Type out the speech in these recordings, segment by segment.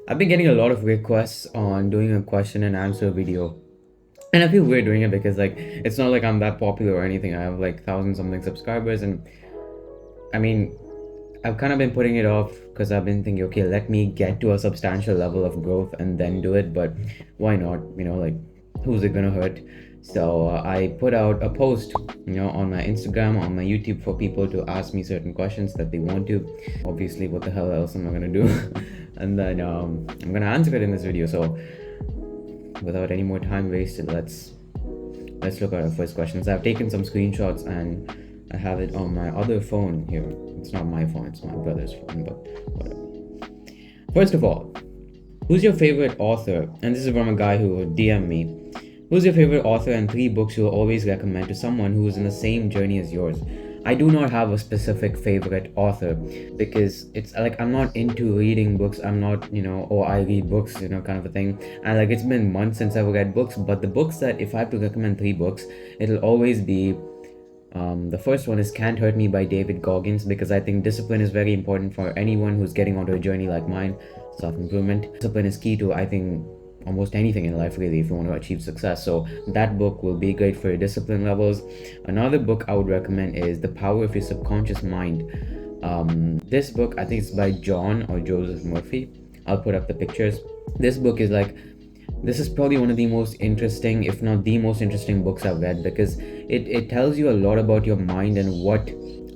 I've been getting a lot of requests on doing a question and answer video. And I feel weird doing it because it's not like I'm that popular or anything. I have like thousand something subscribers and I mean I've kind of been putting it off because I've been thinking, okay, let me get to a substantial level of growth and then do it, but why not? Who's it gonna hurt? So I put out a post, on my Instagram, on my YouTube for people to ask me certain questions that they want to. Obviously, what the hell else am I gonna do? And then I'm gonna answer it in this video. So without any more time wasted, let's look at our first questions. I've taken some screenshots and I have it on my other phone here. It's not my phone, it's my brother's phone, but whatever. First of all, who's your favorite author? And this is from a guy who DM me. Who's your favorite author and 3 books you'll always recommend to someone who's in the same journey as yours? I do not have a specific favorite author because it's like I'm not into reading books. I'm not, or I read books, kind of a thing. And like it's been months since I've read books, but the books that if I have to recommend 3 books, it'll always be the first one is Can't Hurt Me by David Goggins because I think discipline is very important for anyone who's getting onto a journey like mine, self improvement. Discipline is key to, I think, almost anything in life, really, if you want to achieve success. So, that book will be great for your discipline levels. Another book I would recommend is The Power of Your Subconscious Mind. This book, I think it's by John or Joseph Murphy. I'll put up the pictures. This book is like this is probably one of the most interesting, if not the most interesting books I've read because it tells you a lot about your mind and what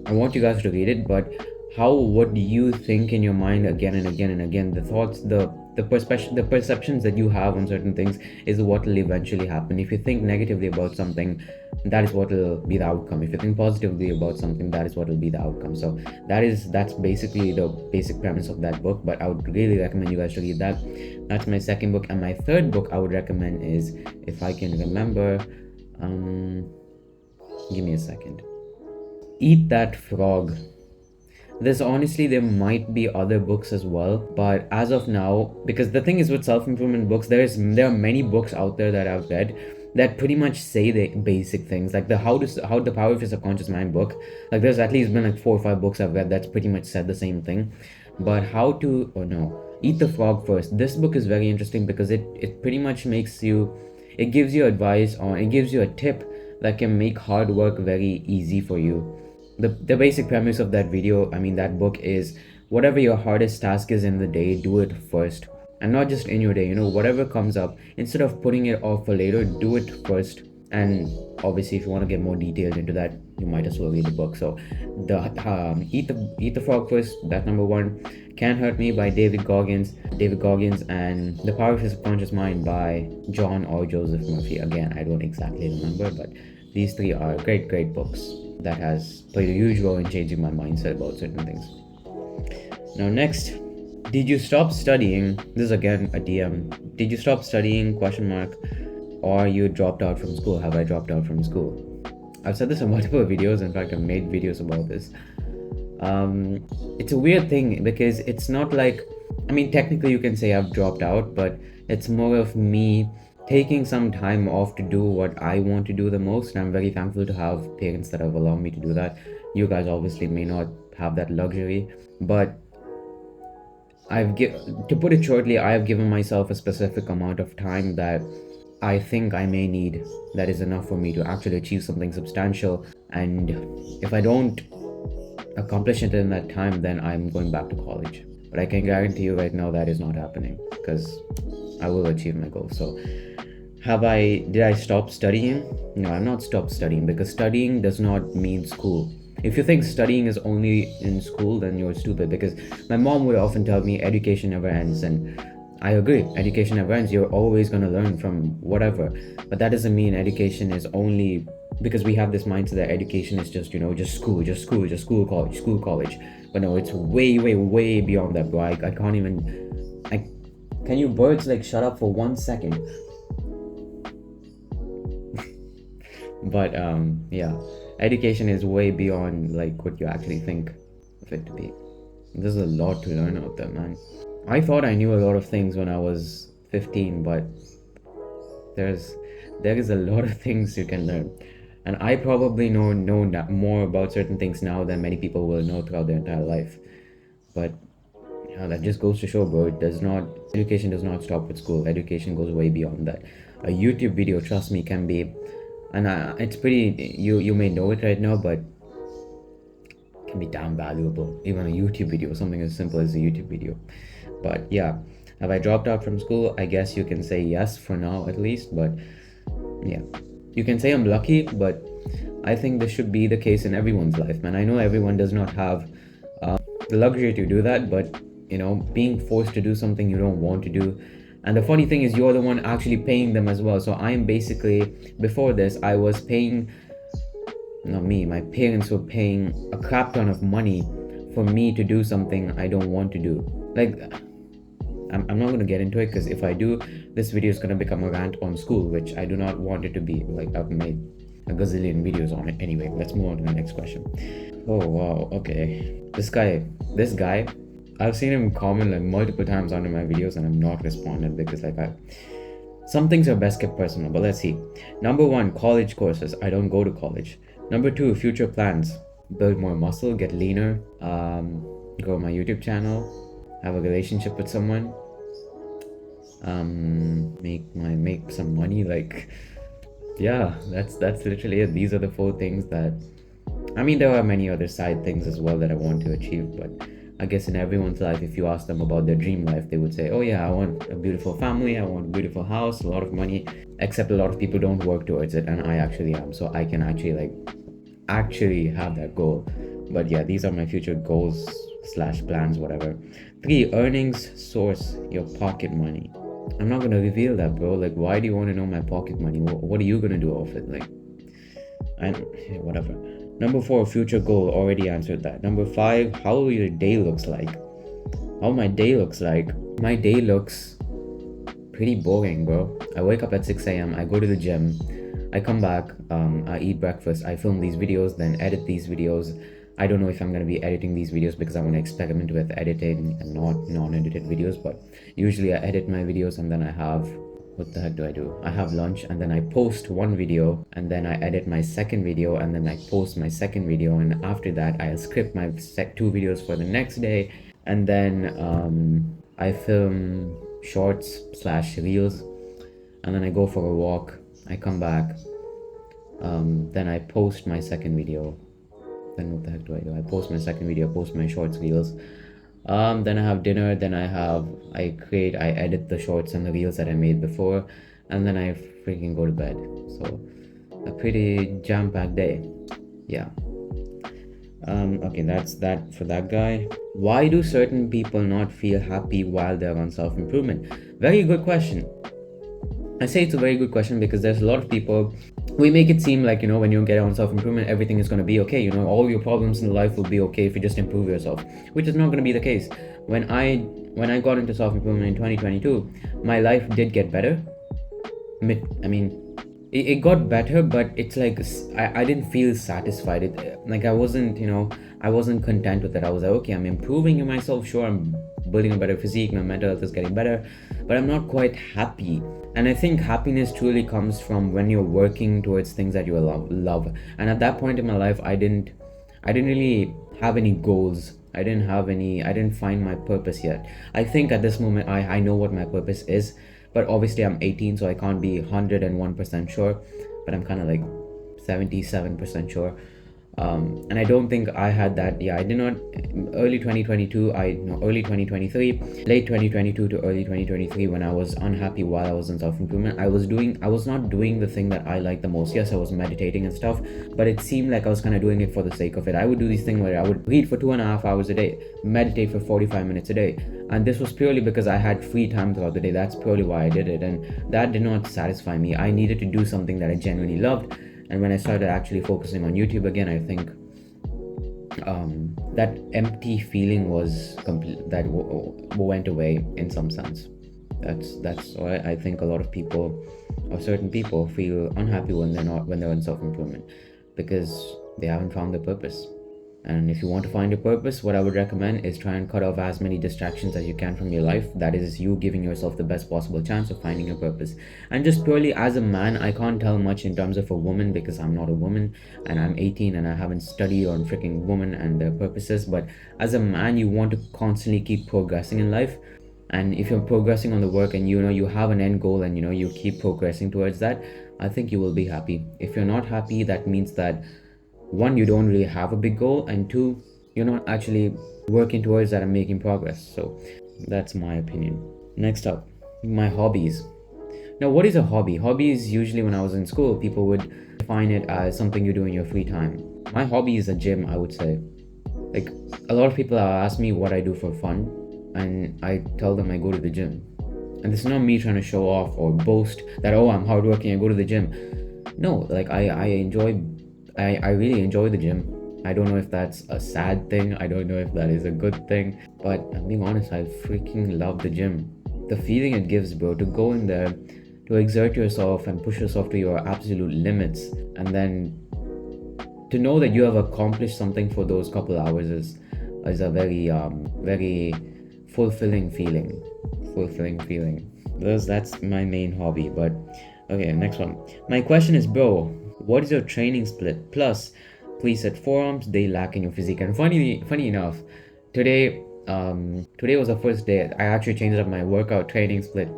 I want you guys to read it, but what do you think in your mind again and again and again? The thoughts, the perceptions that you have on certain things is what will eventually happen. If you think negatively about something, that is what will be the outcome. If you think positively about something, that is what will be the outcome. So that's basically the basic premise of that book. But I would really recommend you guys to read that. That's my second book, and my third book I would recommend is, if I can remember, give me a second. Eat That Frog. There might be other books as well, but as of now, because the thing is with self-improvement books, there are many books out there that I've read that pretty much say the basic things, like how the power of your subconscious mind book. Like there's at least been like 4 or 5 books I've read that's pretty much said the same thing. But how to oh no, Eat the Frog first. This book is very interesting because it pretty much it gives you advice on, it gives you a tip that can make hard work very easy for you. The basic premise of that video, I mean that book, is whatever your hardest task is in the day, do it first. And not just in your day, whatever comes up, instead of putting it off for later, do it first. And obviously if you want to get more detailed into that, you might as well read the book. So the Eat the Frog first, that's number one. Can't Hurt Me by David Goggins, and The Power of His Subconscious Mind by John or Joseph Murphy. Again, I don't exactly remember, but these three are great books that has played a huge role in changing my mindset about certain things. Now next, did you stop studying? This is again a DM. Did you stop studying? Question mark. Or you dropped out from school? Have I dropped out from school? I've said this in multiple videos. In fact, I've made videos about this. It's a weird thing because it's not like, I mean, technically you can say I've dropped out, but it's more of me taking some time off to do what I want to do the most. And I'm very thankful to have parents that have allowed me to do that. You guys obviously may not have that luxury, but to put it shortly, I have given myself a specific amount of time that I think I may need, that is enough for me to actually achieve something substantial. And if I don't accomplish it in that time, then I'm going back to college. But I can guarantee you right now that is not happening because I will achieve my goal. So did I stop studying? No, I'm not stopped studying because studying does not mean school. If you think studying is only in school, then you're stupid because my mom would often tell me education never ends, and I agree, education never ends. You're always going to learn from whatever, but that doesn't mean education is only, because we have this mindset that education is just, just school, college. But no, it's way beyond that, bro. I can't even. Can you birds like shut up for 1 second? But yeah, education is way beyond like what you actually think of it to be. There's a lot to learn out there, man. I thought I knew a lot of things when I was 15, but there is a lot of things you can learn. And I probably know more about certain things now than many people will know throughout their entire life. But that just goes to show, bro, education does not stop with school. Education goes way beyond that. A YouTube video, trust me, can be, and it's pretty, you may know it right now, but can be damn valuable. Even a YouTube video, something as simple as a YouTube video. But yeah, have I dropped out from school? I guess you can say yes for now, at least. But yeah, you can say I'm lucky, but I think this should be the case in everyone's life, man. I know everyone does not have the luxury to do that, but being forced to do something you don't want to do. And the funny thing is, you're the one actually paying them as well. So I am basically, before this, I was paying, not me, my parents were paying a crap ton of money for me to do something I don't want to do. Like, I'm not going to get into it, because if I do, this video is going to become a rant on school, which I do not want it to be. Like, I've made a gazillion videos on it. Anyway, let's move on to the next question. Oh wow, okay. This guy, I've seen him comment like multiple times under my videos, and I'm not responded because some things are best kept personal. But let's see. Number 1, college courses. I don't go to college. Number 2, future plans. Build more muscle, get leaner, grow my YouTube channel, have a relationship with someone, make some money. Like, yeah, that's literally it. These are the 4 things that, I mean, there are many other side things as well that I want to achieve, but I guess in everyone's life, if you ask them about their dream life, they would say, oh yeah, I want a beautiful family, I want a beautiful house, a lot of money. Except a lot of people don't work towards it, and I actually am, so I can actually have that goal. But yeah, these are my future goals / plans, whatever. 3, earnings source, your pocket money. I'm not gonna reveal that, bro. Like, why do you want to know my pocket money? What are you gonna do off it? Like, and whatever. Number 4, future goal. Already answered that. Number 5, how your day looks like. How my day looks like. My day looks pretty boring, bro. I wake up at 6 a.m. I go to the gym. I come back. I eat breakfast. I film these videos, then edit these videos. I don't know if I'm going to be editing these videos because I want to experiment with editing and not non-edited videos. But usually I edit my videos, and then I have... what the heck do I do? I have lunch, and then I post one video, and then I edit my second video, and then I post my second video, and after that I'll script my 2 videos for the next day, and then I film shorts / reels, and then I go for a walk. I come back, then I post my second video. Then what the heck do I do? I post my second video, post my shorts, reels. Then I have dinner, then I edit the shorts and the reels that I made before, and then I freaking go to bed. So a pretty jam-packed day. Yeah. Okay, that's that for that guy. Why do certain people not feel happy while they're on self-improvement? Very good question. I say it's a very good question because there's a lot of people, we make it seem like, when you get on self-improvement, everything is going to be okay. All your problems in life will be okay if you just improve yourself, which is not going to be the case. When I got into self-improvement in 2022, my life did get better. I mean, it got better, but it's like I didn't feel satisfied. I wasn't content with it. I was like, okay, I'm improving in myself. Sure, I'm building a better physique. My mental health is getting better, but I'm not quite happy. And I think happiness truly comes from when you're working towards things that you love. And at that point in my life, I didn't really have any goals. I didn't find my purpose yet. I think at this moment, I know what my purpose is. But obviously I'm 18, so I can't be 101% sure, but I'm kind of like 77% sure. And I don't think I had that. Yeah, I did not. Early 2023, late 2022 to early 2023, when I was unhappy while I was in self-improvement, I was not doing the thing that I like the most. Yes, I was meditating and stuff, but it seemed like I was kind of doing it for the sake of it. I would do these things where I would read for 2.5 hours a day, meditate for 45 minutes a day. And this was purely because I had free time throughout the day. That's purely why I did it. And that did not satisfy me. I needed to do something that I genuinely loved. And when I started actually focusing on YouTube again, I think that empty feeling was went away in some sense. That's why I think a lot of people, or certain people, feel unhappy when they're in self-improvement, because they haven't found their purpose. And if you want to find your purpose, what I would recommend is try and cut off as many distractions as you can from your life. That is you giving yourself the best possible chance of finding your purpose. And just purely as a man, I can't tell much in terms of a woman because I'm not a woman and I'm 18 and I haven't studied on freaking women and their purposes. But as a man, you want to constantly keep progressing in life. And if you're progressing on the work and you have an end goal and you keep progressing towards that, I think you will be happy. If you're not happy, that means that one, you don't really have a big goal, and two, you're not actually working towards that and making progress. So that's my opinion. Next up, my hobbies. Now, what is a hobby? Hobby is usually, when I was in school, people would define it as something you do in your free time. My hobby is a gym, I would say. Like, a lot of people ask me what I do for fun, and I tell them I go to the gym. And this is not me trying to show off or boast that, oh, I'm hardworking, I go to the gym. No, like I really enjoy the gym. I don't know if that's a sad thing. I don't know if that is a good thing. But I'm being honest, I freaking love the gym. The feeling it gives, bro, to go in there, to exert yourself and push yourself to your absolute limits, and then to know that you have accomplished something for those couple hours is a very fulfilling feeling. That's my main hobby. But okay, next one. My question is, bro, what is your training split? Plus, please set forearms they lack in your physique. And funny enough, today was the first day I actually changed up my workout training split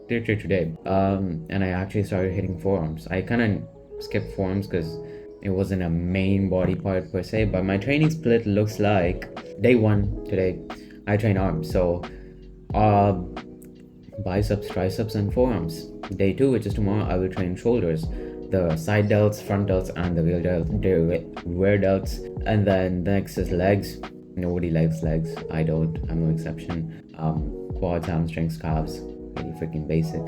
today. And I actually started hitting forearms. I kind of skipped forearms because it wasn't a main body part per se, but my training split looks like day one today I train arms. So biceps, triceps, and forearms. Day two, which is tomorrow, I will train shoulders, the side delts, front delts, and the rear delts. And then next is legs. Nobody likes legs. I don't. I'm no exception. Quads, hamstrings, calves. Really freaking basic.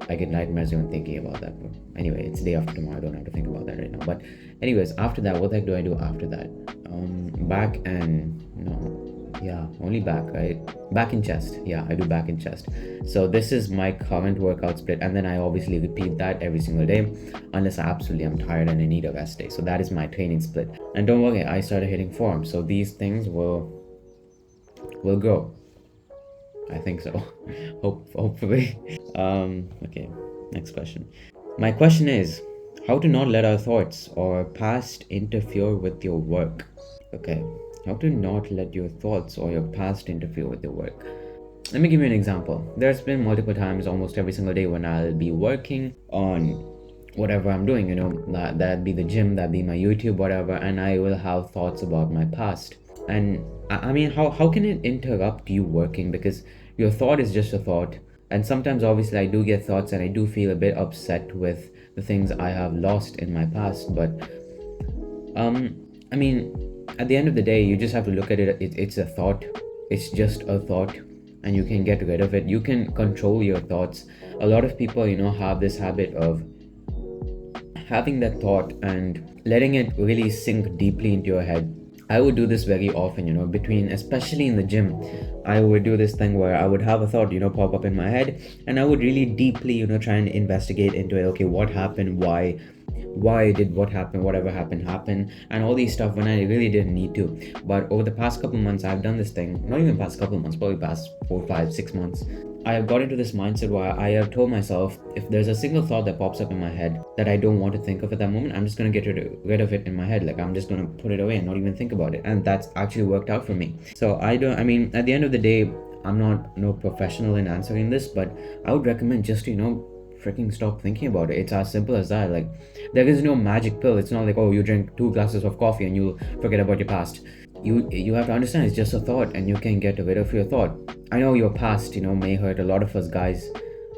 I get nightmares even thinking about that, bro. Anyway, it's day after tomorrow. I don't have to think about that right now. But anyways, after that, what the heck do I do after that? Back and only back, right? Back and chest. Yeah, I do back and chest. So this is my current workout split, and then I obviously repeat that every single day unless I absolutely am tired and I need a rest day. So that is my training split. And don't worry, I started hitting form, so these things will grow. I think so. Hopefully. Okay, next question. My question is, how to not let our thoughts or past interfere with your work. Okay, how to not let your thoughts or your past interfere with your work. Let me give you an example. There's been multiple times, almost every single day, when I'll be working on whatever I'm doing, that'd be the gym, that'd be my YouTube, whatever, and I will have thoughts about my past. And I mean, how can it interrupt you working? Because your thought is just a thought. And sometimes, obviously, I do get thoughts and I do feel a bit upset with the things I have lost in my past. But, I mean, at the end of the day, you just have to look at it. It's a thought. It's just a thought. And you can get rid of it. You can control your thoughts. A lot of people, have this habit of having that thought and letting it really sink deeply into your head. I would do this very often, especially in the gym. I would do this thing where I would have a thought, pop up in my head, and I would really deeply, try and investigate into it. Okay, what happened? Why did what happened? Whatever happened, and all these stuff when I really didn't need to. But over the past couple months, I've done this thing. Not even past couple months, probably past 4, 5, 6 months. I have got into this mindset where I have told myself, if there's a single thought that pops up in my head that I don't want to think of at that moment, I'm just going to get rid of it in my head. Like, I'm just going to put it away and not even think about it. And that's actually worked out for me. So at the end of the day, I'm not no professional in answering this, but I would recommend just, freaking stop thinking about it. It's as simple as that. Like, there is no magic pill. It's not like, oh, you drink 2 glasses of coffee and you'll forget about your past. You have to understand it's just a thought, and you can get rid of your thought. I know your past, may hurt a lot of us guys.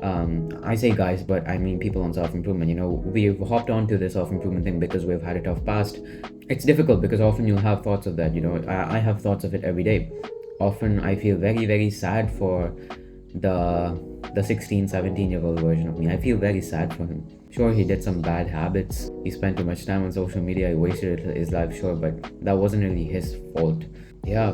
I say guys, but I mean people on self-improvement. We've hopped onto the self-improvement thing because we've had a tough past. It's difficult because often you'll have thoughts of that. I have thoughts of it every day. Often I feel very, very sad for the 16, 17-year-old version of me. I feel very sad for him. Sure, he did some bad habits. He spent too much time on social media. He wasted his life, sure, but that wasn't really his fault. Yeah,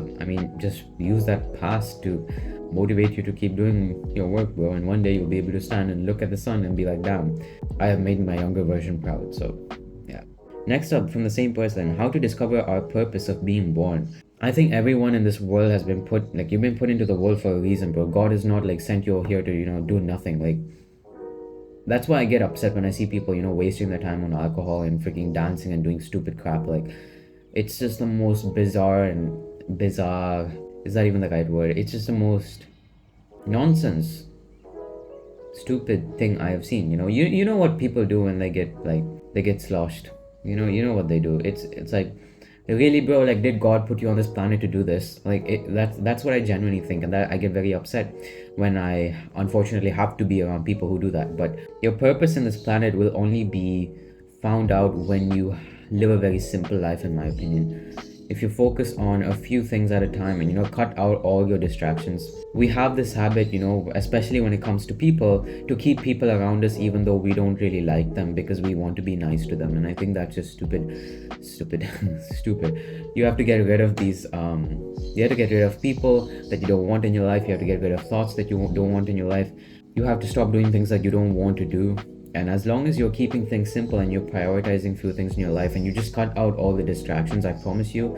just use that past to motivate you to keep doing your work, bro. And one day you'll be able to stand and look at the sun and be like, damn, I have made my younger version proud. So, yeah. Next up, from the same person, how to discover our purpose of being born. I think everyone in this world has been put, like, you've been put into the world for a reason, bro. God is not like sent you here to, do nothing. Like, that's why I get upset when I see people, wasting their time on alcohol and freaking dancing and doing stupid crap. Like, it's just the most bizarre. Is that even the right word? It's just the most nonsense, stupid thing I have seen. You know what people do when they get sloshed. You know what they do. It's like, really, bro. Like, did God put you on this planet to do this? Like, that's what I genuinely think, and that I get very upset when I unfortunately have to be around people who do that. But your purpose in this planet will only be found out when you live a very simple life, in my opinion. If you focus on a few things at a time and cut out all your distractions. We have this habit, especially when it comes to people, to keep people around us even though we don't really like them, because we want to be nice to them. And I think that's just stupid stupid. You have to get rid of these you have to get rid of people that you don't want in your life. You have to get rid of thoughts that you don't want in your life. You have to stop doing things that you don't want to do. And as long as you're keeping things simple and you're prioritizing few things in your life and you just cut out all the distractions, I promise you,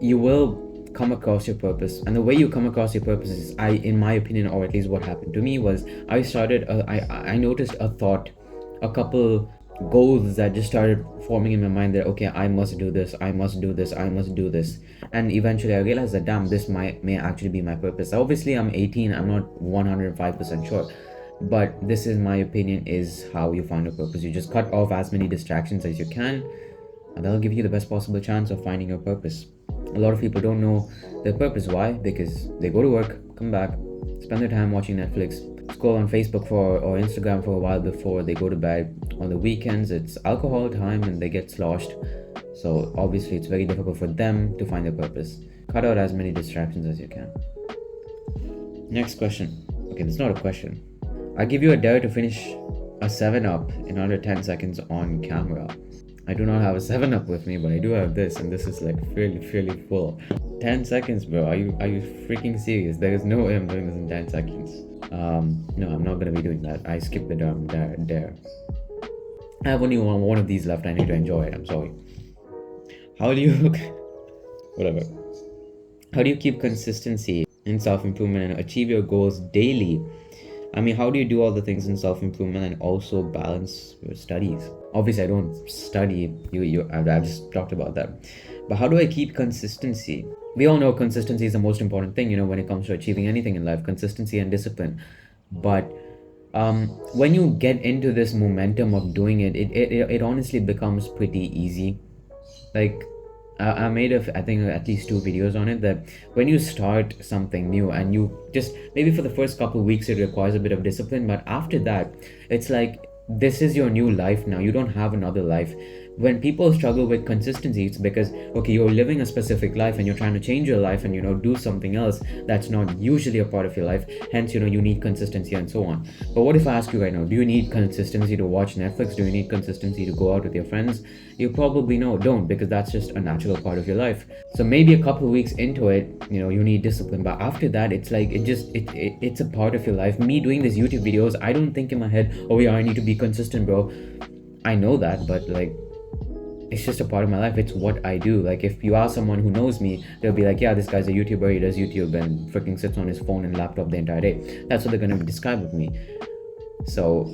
you will come across your purpose. And the way you come across your purpose is, in my opinion, or at least what happened to me, was I noticed a thought, a couple goals that just started forming in my mind that, okay, I must do this, I must do this, I must do this. And eventually I realized that, damn, this may actually be my purpose. Obviously I'm 18, I'm not 105% sure, but this is my opinion, is how you find a purpose. You just cut off as many distractions as you can, and that'll give you the best possible chance of finding your purpose. A lot of people don't know their purpose. Why? Because they go to work, come back, spend their time watching Netflix, scroll on Facebook or Instagram for a while before they go to bed. On the weekends it's alcohol time and they get sloshed. So obviously it's very difficult for them to find their purpose. Cut out as many distractions as you can. Next question. Okay, it's not a question. I give you a dare to finish a 7-Up in under 10 seconds on camera. I do not have a 7-Up with me, but I do have this, and this is like really full. 10 seconds, bro. Are you freaking serious? There is no way I'm doing this in 10 seconds. No, I'm not gonna be doing that. I skipped the dare. I have only one of these left. I need to enjoy it. I'm sorry. How do you whatever. How do you keep consistency in self-improvement and achieve your goals daily? I mean, how do you do all the things in self-improvement and also balance your studies? Obviously, I don't study. I've just talked about that. But how do I keep consistency? We all know consistency is the most important thing, when it comes to achieving anything in life. Consistency and discipline. But when you get into this momentum of doing it honestly becomes pretty easy. Like, I made I think at least 2 videos on it, that when you start something new and you just, maybe for the first couple of weeks it requires a bit of discipline, but after that it's like, this is your new life now. You don't have another life. When people struggle with consistency, it's because, okay, you're living a specific life and you're trying to change your life and do something else that's not usually a part of your life. Hence, you need consistency and so on. But what if I ask you right now, do you need consistency to watch Netflix? Do you need consistency to go out with your friends? You probably don't, because that's just a natural part of your life. So maybe a couple of weeks into it, you need discipline, but after that it's like, it's a part of your life. Me doing these YouTube videos, I don't think in my head, oh yeah, I need to be consistent, bro. I know that, but like, it's just a part of my life. It's what I do. Like, if you ask someone who knows me, they'll be like, yeah, this guy's a YouTuber, he does YouTube and freaking sits on his phone and laptop the entire day. That's what they're gonna describe with me. So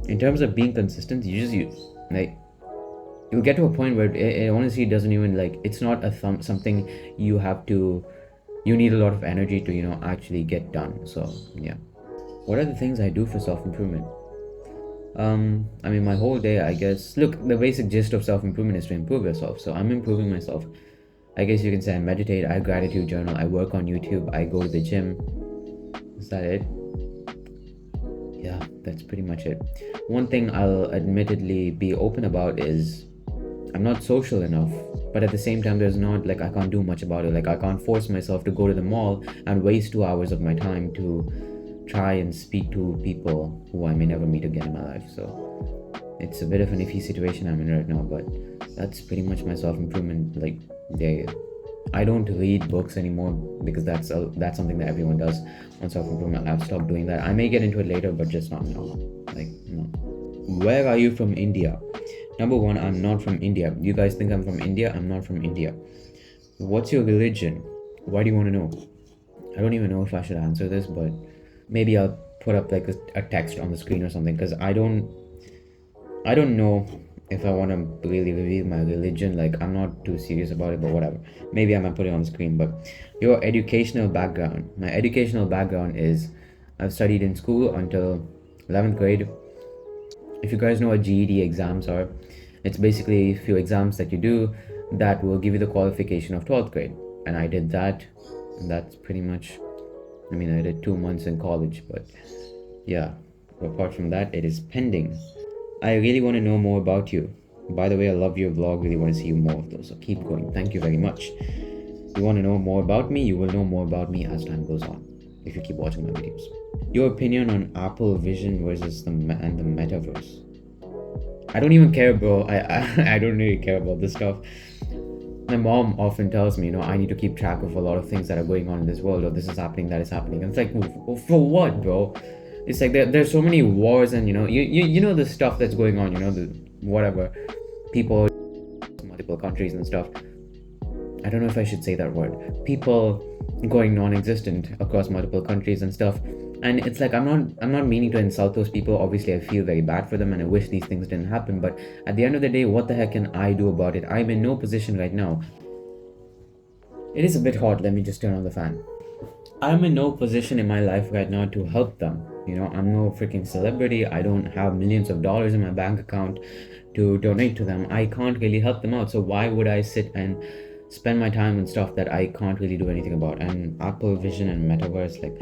in terms of being consistent, you'll get to a point where it honestly doesn't even, like, it's not something you need a lot of energy to actually get done. So yeah. What are the things I do for self-improvement? I mean, my whole day, I guess. Look, the basic gist of self-improvement is to improve yourself. So I'm improving myself. I guess you can say I meditate, I gratitude journal, I work on YouTube, I go to the gym. Is that it? Yeah, that's pretty much it. One thing I'll admittedly be open about is I'm not social enough, but at the same time, there's not, like, I can't do much about it. Like, I can't force myself to go to the mall and waste 2 hours of my time to try and speak to people who I may never meet again in my life. So it's a bit of an iffy situation I'm in right now, but that's pretty much my self-improvement day. I don't read books anymore because that's something that everyone does on self-improvement. I've stopped doing that. I may get into it later, but just not now. No. Where are you from? India. Number one, I'm not from India. You guys think I'm from India? I'm not from India. What's your religion? Why do you want to know? I don't even know if I should answer this, but maybe I'll put up like a text on the screen or something, because I don't know if I want to really reveal my religion. Like, I'm not too serious about it, but whatever. Maybe I might put it on the screen. But your educational background. My educational background is I've studied in school until 11th grade. If you guys know what GED exams are, it's basically a few exams that you do that will give you the qualification of 12th grade. And I did that. And that's pretty much, I mean, I did 2 months in college, but yeah. Apart from that, it is pending. I really want to know more about you. By the way, I love your vlog. Really want to see you more of those. So keep going. Thank you very much. You want to know more about me? You will know more about me as time goes on, if you keep watching my videos. Your opinion on Apple Vision versus the metaverse. I don't even care, bro. I don't really care about this stuff. My mom often tells me, I need to keep track of a lot of things that are going on in this world, or this is happening, that is happening. And it's like, for what, bro? It's like there's so many wars, and you know the stuff that's going on, the whatever, people, multiple countries and stuff. I don't know if I should say that word. People going non-existent across multiple countries and stuff. And it's like, I'm not meaning to insult those people. Obviously, I feel very bad for them, and I wish these things didn't happen. But at the end of the day, what the heck can I do about it? I'm in no position right now. It is a bit hot. Let me just turn on the fan. I'm in no position in my life right now to help them. I'm no freaking celebrity. I don't have millions of dollars in my bank account to donate to them. I can't really help them out. So why would I sit and spend my time on stuff that I can't really do anything about? And Apple Vision and Metaverse, like,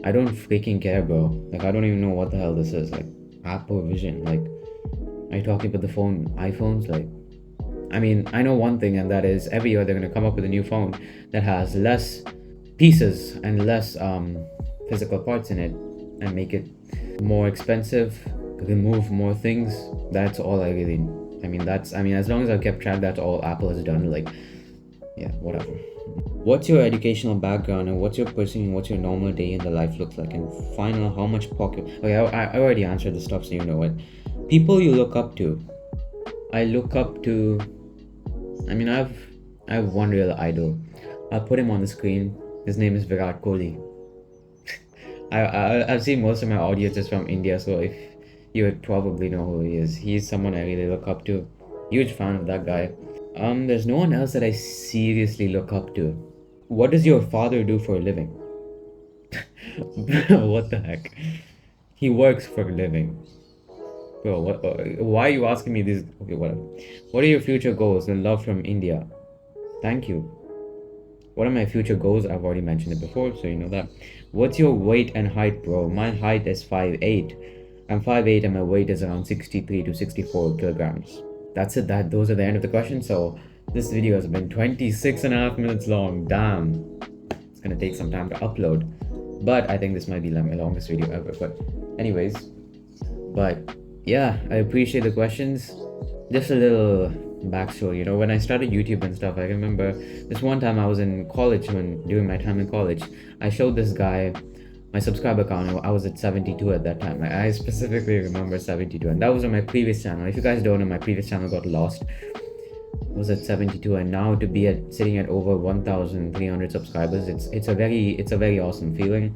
I don't freaking care, bro. Like, I don't even know what the hell this is. Like, Apple Vision, like, are you talking about the iPhones? Like, I mean, I know one thing, and that is every year they're going to come up with a new phone that has less pieces and less physical parts in it, and make it more expensive, remove more things. That's all I mean, as long as I've kept track, that's all Apple has done. Like, yeah, whatever. What's your educational background, and what's your normal day in the life looks like? And final, how much pocket? Okay, I already answered the stuff, so you know it. People you look up to. I look up to, I have one real idol. I'll put him on the screen. His name is Virat Kohli. I've seen most of my audience is from India, so if you would probably know who he is. He's someone I really look up to. Huge fan of that guy. There's no one else that I seriously look up to. What does your father do for a living? What the heck? He works for a living. Bro, why are you asking me this? Okay, whatever. What are your future goals? And love from India. Thank you. What are my future goals? I've already mentioned it before, so you know that. What's your weight and height, bro? My height is 5'8". I'm 5'8", and my weight is around 63 to 64 kilograms. That's it. Those are the end of the questions. So this video has been 26.5 minutes long. Damn. It's gonna take some time to upload. But I think this might be my longest video ever. But anyways. But yeah, I appreciate the questions. Just a little backstory, when I started YouTube and stuff, I remember this one time I was in college, during my time in college, I showed this guy my subscriber count. I was at 72 at that time. I specifically remember 72, and that was on my previous channel. If you guys don't know, my previous channel got lost. It was at 72, and now to be sitting at over 1,300 subscribers, it's a very awesome feeling.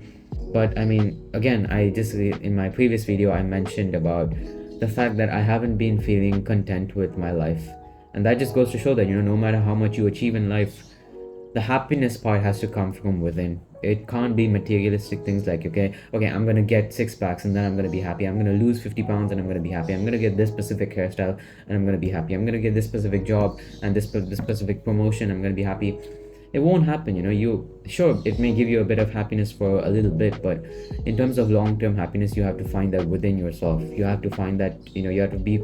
But I mean, again, in my previous video I mentioned about the fact that I haven't been feeling content with my life. And that just goes to show that, no matter how much you achieve in life, the happiness part has to come from within. It can't be materialistic things like, okay, I'm gonna get 6 packs and then I'm gonna be happy. I'm gonna lose 50 pounds and I'm gonna be happy. I'm gonna get this specific hairstyle and I'm gonna be happy. I'm gonna get this specific job and this specific promotion. I'm gonna be happy. It won't happen. Sure, it may give you a bit of happiness for a little bit, but in terms of long-term happiness, you have to find that within yourself. You have to find that, you have to be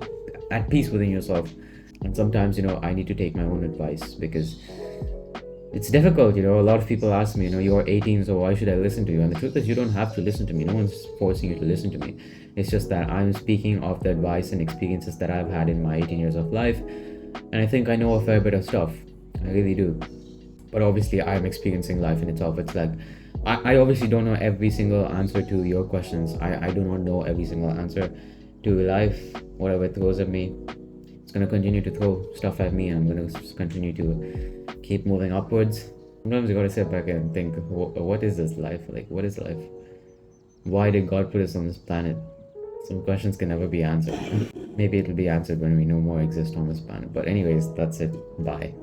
at peace within yourself. And sometimes, I need to take my own advice, because it's difficult. A lot of people ask me, you're 18, so why should I listen to you? And the truth is, you don't have to listen to me. No one's forcing you to listen to me. It's just that I'm speaking of the advice and experiences that I've had in my 18 years of life. And I think I know a fair bit of stuff. I really do. But obviously, I'm experiencing life in itself. It's like, I obviously don't know every single answer to your questions. I do not know every single answer to life, whatever it throws at me. It's gonna continue to throw stuff at me, and I'm gonna continue to keep moving upwards. Sometimes you gotta sit back and think, what is this life? Like, what is life? Why did God put us on this planet? Some questions can never be answered. Maybe it'll be answered when we no more exist on this planet. But anyways, that's it. Bye.